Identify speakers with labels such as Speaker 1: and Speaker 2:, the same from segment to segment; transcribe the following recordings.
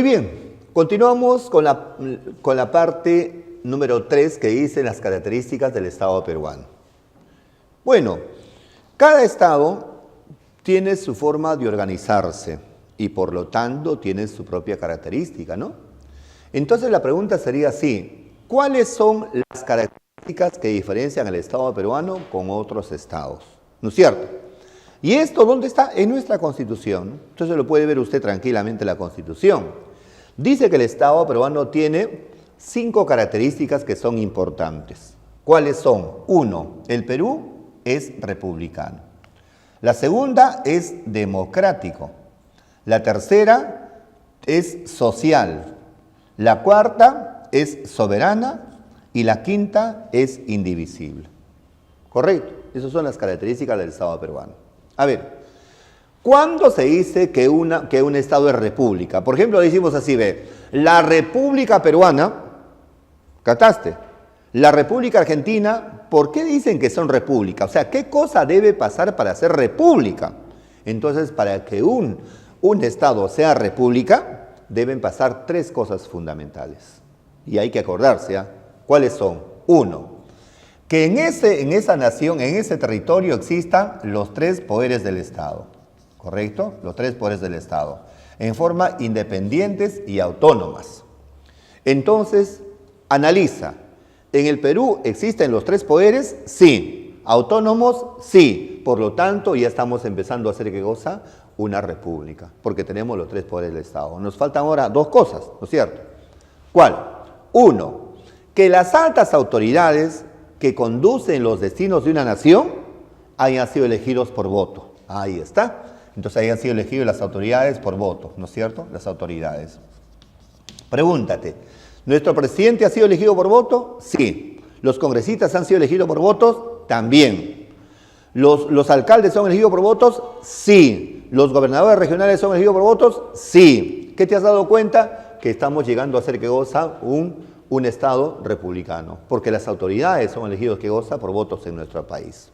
Speaker 1: Muy bien, continuamos con la parte número 3 que dice las características del Estado peruano. Bueno, cada Estado tiene su forma de organizarse y por lo tanto tiene su propia característica, ¿no? Entonces la pregunta sería así, ¿cuáles son las características que diferencian al Estado peruano con otros estados? ¿No es cierto? ¿Y esto dónde está? En nuestra Constitución. Entonces lo puede ver usted tranquilamente en la Constitución. Dice que el Estado peruano tiene 5 características que son importantes. ¿Cuáles son? 1. El Perú es republicano. La segunda es democrático. La tercera es social. La cuarta es soberana y la quinta es indivisible. ¿Correcto? Esas son las características del Estado peruano. A ver, ¿cuándo se dice que un Estado es república? Por ejemplo, decimos así, ve, la República Peruana, ¿cataste? La República Argentina, ¿por qué dicen que son república? O sea, ¿qué cosa debe pasar para ser república? Entonces, para que un Estado sea república, deben pasar 3 cosas fundamentales. Y hay que acordarse, ¿eh? ¿Cuáles son? 1. Que en esa nación, en ese territorio existan los 3 poderes del Estado. ¿Correcto? Los 3 poderes del Estado. En forma independientes y autónomas. Entonces, analiza. ¿En el Perú existen los 3 poderes? Sí. ¿Autónomos? Sí. Por lo tanto, ya estamos empezando a hacer, ¿qué cosa? Una república. Porque tenemos los 3 poderes del Estado. Nos faltan ahora 2 cosas, ¿no es cierto? ¿Cuál? 1. Que las altas autoridades que conducen los destinos de una nación hayan sido elegidos por voto. Ahí está. Entonces hayan sido elegidos las autoridades por voto, ¿no es cierto? Las autoridades. Pregúntate, ¿nuestro presidente ha sido elegido por voto? Sí. ¿Los congresistas han sido elegidos por votos? También. ¿Los alcaldes son elegidos por votos? Sí. ¿Los gobernadores regionales son elegidos por votos? Sí. ¿Qué te has dado cuenta? Que estamos llegando a ser, ¿qué cosa? Un Estado republicano, porque las autoridades son elegidos, ¿qué cosa? Por votos en nuestro país.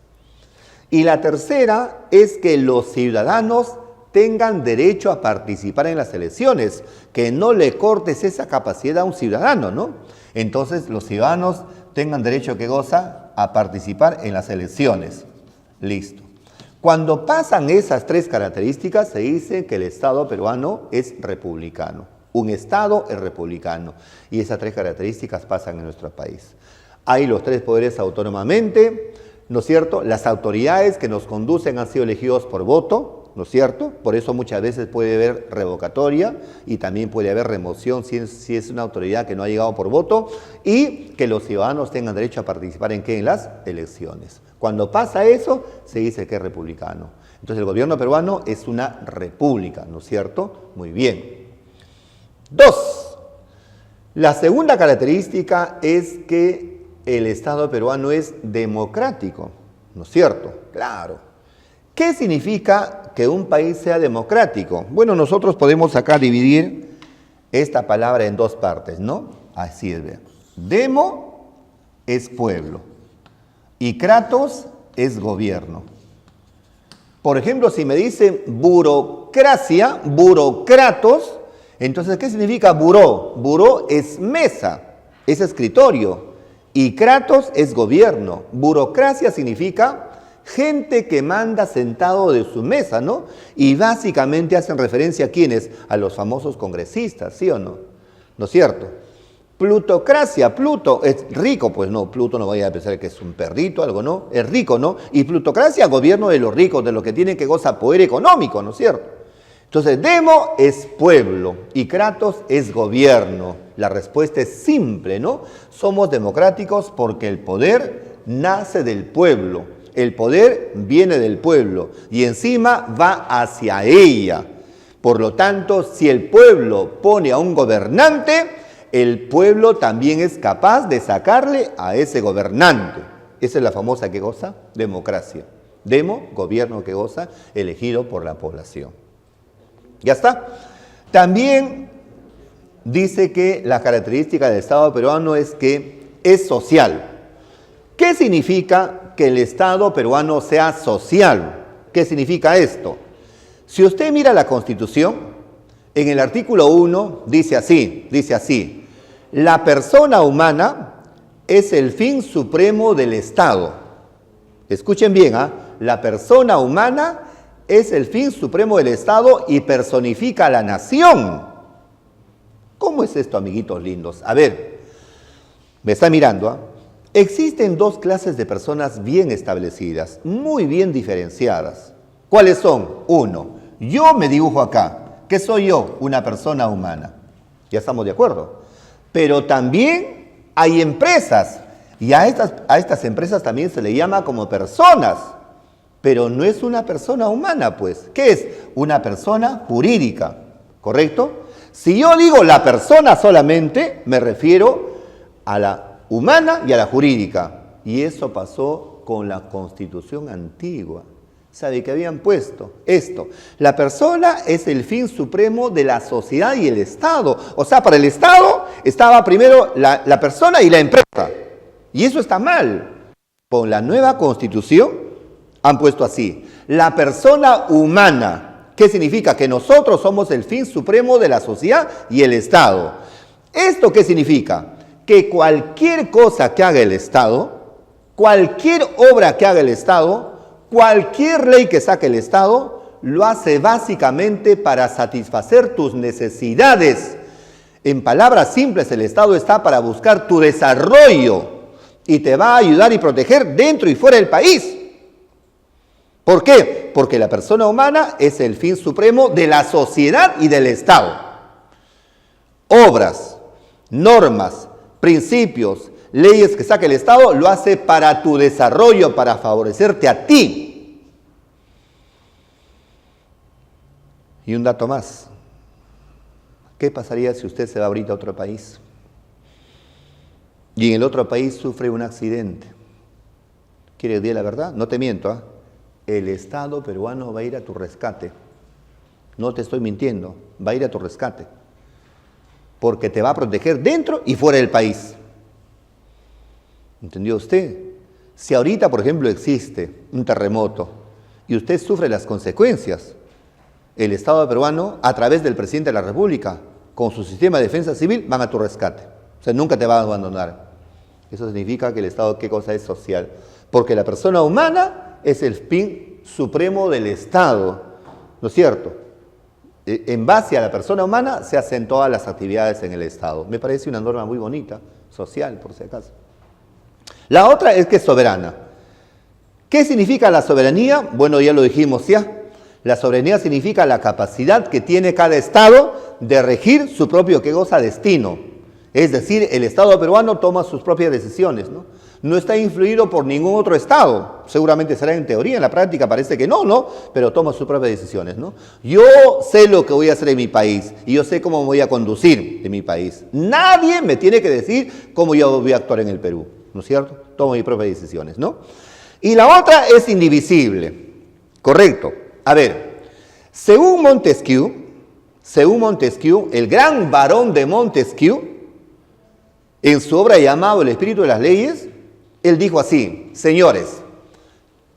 Speaker 1: Y la tercera es que los ciudadanos tengan derecho a participar en las elecciones, que no le cortes esa capacidad a un ciudadano, ¿no? Entonces los ciudadanos tengan derecho, ¿qué cosa? A participar en las elecciones. Listo. Cuando pasan esas 3 características, se dice que el Estado peruano es republicano. Un Estado es republicano. Y esas 3 características pasan en nuestro país. Hay los 3 poderes autónomamente, ¿no es cierto? Las autoridades que nos conducen han sido elegidos por voto, ¿no es cierto? Por eso muchas veces puede haber revocatoria y también puede haber remoción si es una autoridad que no ha llegado por voto, y que los ciudadanos tengan derecho a participar ¿en qué? En las elecciones. Cuando pasa eso, se dice que es republicano. Entonces el gobierno peruano es una república, ¿no es cierto? Muy bien. 2. La segunda característica es que el Estado peruano es democrático, ¿no es cierto? Claro. ¿Qué significa que un país sea democrático? Bueno, nosotros podemos acá dividir esta palabra en 2 partes, ¿no? Así es, vean. Demo es pueblo y kratos es gobierno. Por ejemplo, si me dicen burocracia, burocratos, entonces, ¿qué significa buró? Buró es mesa, es escritorio, y kratos es gobierno. Burocracia significa gente que manda sentado de su mesa, ¿no? Y básicamente hacen referencia a ¿quiénes? A los famosos congresistas, ¿sí o no? ¿No es cierto? Plutocracia, Pluto es rico, pues no, Pluto no vaya a pensar que es un perrito, algo, ¿no? Es rico, ¿no? Y plutocracia, gobierno de los ricos, de los que tienen que gozar poder económico, ¿no es cierto? Entonces, demo es pueblo y kratos es gobierno. La respuesta es simple, ¿no? Somos democráticos porque el poder nace del pueblo. El poder viene del pueblo y encima va hacia ella. Por lo tanto, si el pueblo pone a un gobernante, el pueblo también es capaz de sacarle a ese gobernante. Esa es la famosa, ¿qué cosa? Democracia. Demo, gobierno que goza, elegido por la población. ¿Ya está? También dice que la característica del Estado peruano es que es social. ¿Qué significa que el Estado peruano sea social? ¿Qué significa esto? Si usted mira la Constitución, En el artículo 1 dice así, la persona humana es el fin supremo del Estado. Escuchen bien, la persona humana es el fin supremo del Estado y personifica a la nación. ¿Cómo es esto, amiguitos lindos? A ver, me está mirando, Existen dos clases de personas bien establecidas, muy bien diferenciadas. ¿Cuáles son? Uno, yo me dibujo acá. ¿Qué soy yo? Una persona humana. Ya estamos de acuerdo. Pero también hay empresas, y a estas empresas también se le llama como personas, pero no es una persona humana, pues. ¿Qué es? Una persona jurídica, ¿correcto? Si yo digo la persona solamente, me refiero a la humana y a la jurídica. Y eso pasó con la Constitución antigua. ¿Sabe qué habían puesto? Esto. La persona es el fin supremo de la sociedad y el Estado. O sea, para el Estado estaba primero la persona y la empresa. Y eso está mal. Con la nueva Constitución han puesto así. La persona humana. ¿Qué significa? Que nosotros somos el fin supremo de la sociedad y el Estado. ¿Esto qué significa? Que cualquier cosa que haga el Estado, cualquier obra que haga el Estado, cualquier ley que saque el Estado, lo hace básicamente para satisfacer tus necesidades. En palabras simples, el Estado está para buscar tu desarrollo y te va a ayudar y proteger dentro y fuera del país. ¿Por qué? Porque la persona humana es el fin supremo de la sociedad y del Estado. Obras, normas, principios, leyes que saque el Estado, lo hace para tu desarrollo, para favorecerte a ti. Y un dato más. ¿Qué pasaría si usted se va ahorita a otro país? Y en el otro país sufre un accidente. ¿Quieres decir la verdad? No te miento, El Estado peruano va a ir a tu rescate. No te estoy mintiendo, va a ir a tu rescate. Porque te va a proteger dentro y fuera del país. ¿Entendió usted? Si ahorita, por ejemplo, existe un terremoto y usted sufre las consecuencias, el Estado peruano, a través del presidente de la República, con su sistema de defensa civil, van a tu rescate. O sea, nunca te van a abandonar. Eso significa que el Estado, ¿qué cosa es? Social. Porque la persona humana es el fin supremo del Estado. ¿No es cierto? En base a la persona humana se hacen todas las actividades en el Estado. Me parece una norma muy bonita, social, por si acaso. La otra es que es soberana. ¿Qué significa la soberanía? Bueno, ya lo dijimos ya. La soberanía significa la capacidad que tiene cada Estado de regir su propio, ¿qué cosa? Destino. Es decir, el Estado peruano toma sus propias decisiones, ¿no? No está influido por ningún otro Estado. Seguramente será en teoría, en la práctica parece que no, pero toma sus propias decisiones, ¿no? Yo sé lo que voy a hacer en mi país y yo sé cómo me voy a conducir en mi país. Nadie me tiene que decir cómo yo voy a actuar en el Perú, ¿no es cierto? Tomo mis propias decisiones, ¿no? Y la otra es indivisible, correcto. A ver, según Montesquieu, el gran varón de Montesquieu, en su obra llamada El Espíritu de las Leyes, él dijo así: señores,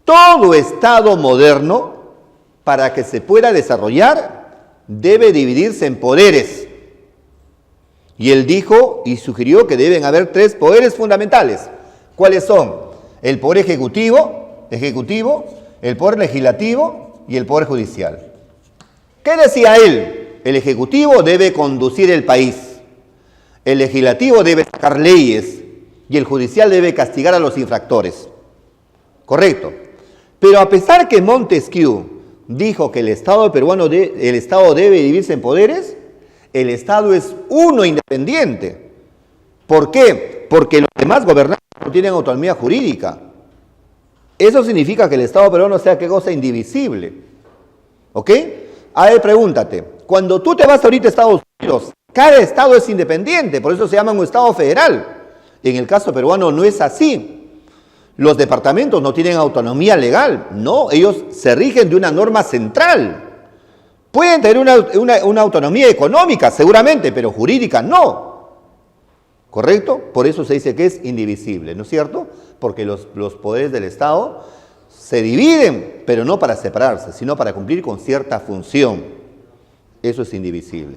Speaker 1: todo Estado moderno, para que se pueda desarrollar, debe dividirse en poderes. Y él dijo y sugirió que deben haber 3 poderes fundamentales. ¿Cuáles son? El poder ejecutivo, el poder legislativo y el poder judicial. ¿Qué decía él? El ejecutivo debe conducir el país, el legislativo debe sacar leyes y el judicial debe castigar a los infractores. Correcto. Pero a pesar que Montesquieu dijo que el Estado peruano, el Estado debe dividirse en poderes, el Estado es uno independiente. ¿Por qué? Porque los demás gobernantes no tienen autonomía jurídica. Eso significa que el Estado peruano sea, ¿qué cosa? Indivisible. ¿Ok? A ver, pregúntate, cuando tú te vas ahorita a Estados Unidos, cada Estado es independiente, por eso se llama un Estado federal. En el caso peruano no es así. Los departamentos no tienen autonomía legal, no, ellos se rigen de una norma central. Pueden tener una autonomía económica, seguramente, pero jurídica no. ¿Correcto? Por eso se dice que es indivisible, ¿no es cierto? Porque los poderes del Estado se dividen, pero no para separarse, sino para cumplir con cierta función. Eso es indivisible.